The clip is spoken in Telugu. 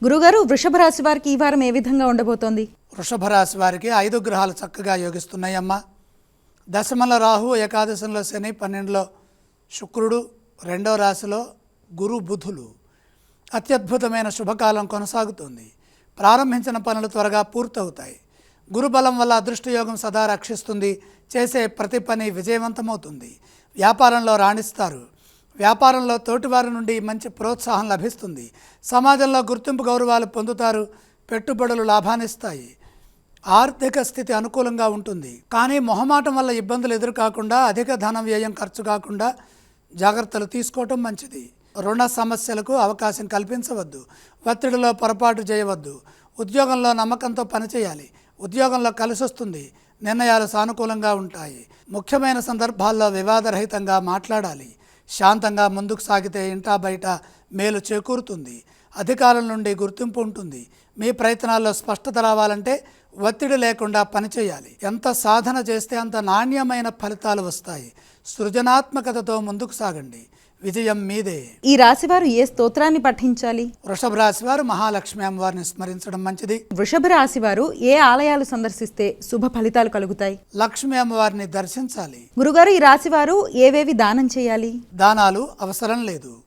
గురుగారు, వృషభ రాశి వారికి ఈ వారం ఏ విధంగా ఉండబోతోంది? వృషభ రాశి వారికి 5 గ్రహాలు చక్కగా యోగిస్తున్నాయమ్మా. దశమంలో రాహు, ఏకాదశంలో శని, 12లో శుక్రుడు, 2వ రాశిలో గురు బుధులు. అత్యద్భుతమైన శుభకాలం కొనసాగుతుంది. ప్రారంభించిన పనులు త్వరగా పూర్తవుతాయి. గురుబలం వల్ల అదృష్టయోగం సదా రక్షిస్తుంది. చేసే ప్రతి పని విజయవంతమవుతుంది. వ్యాపారంలో రాణిస్తారు. వ్యాపారంలో తోటివారి నుండి మంచి ప్రోత్సాహం లభిస్తుంది. సమాజంలో గుర్తింపు గౌరవాలు పొందుతారు. పెట్టుబడులు లాభాన్నిస్తాయి. ఆర్థిక స్థితి అనుకూలంగా ఉంటుంది. కానీ మొహమాటం వల్ల ఇబ్బందులు ఎదురుకాకుండా, అధిక ధన వ్యయం ఖర్చు కాకుండా జాగ్రత్తలు తీసుకోవటం మంచిది. రుణ సమస్యలకు అవకాశం కల్పించవద్దు. ఒత్తిడిలో పొరపాటు చేయవద్దు. ఉద్యోగంలో నమ్మకంతో పనిచేయాలి. ఉద్యోగంలో కలిసి వస్తుంది. నిర్ణయాలు సానుకూలంగా ఉంటాయి. ముఖ్యమైన సందర్భాల్లో వివాదరహితంగా మాట్లాడాలి. శాంతంగా ముందుకు సాగితే ఇంటా బయట మేలు చేకూరుతుంది. అధికారుల నుండి గుర్తింపు ఉంటుంది. మీ ప్రయత్నాల్లో స్పష్టత రావాలంటే ఒత్తిడి లేకుండా పనిచేయాలి. ఎంత సాధన చేస్తే అంత నాణ్యమైన ఫలితాలు వస్తాయి. సృజనాత్మకతతో ముందుకు సాగండి. విజయం మీదే. ఈ రాశివారు ఏ స్తోత్రాన్ని పఠించాలి? వృషభ రాశి వారు మహాలక్ష్మి అమ్మవారిని స్మరించడం మంచిది. వృషభ రాశి వారు ఏ ఆలయాలు సందర్శిస్తే శుభ ఫలితాలు కలుగుతాయి? లక్ష్మి అమ్మవారిని దర్శించాలి. గురుగారు, ఈ రాశివారు ఏవేవి దానం చేయాలి? దానాలు అవసరం లేదు.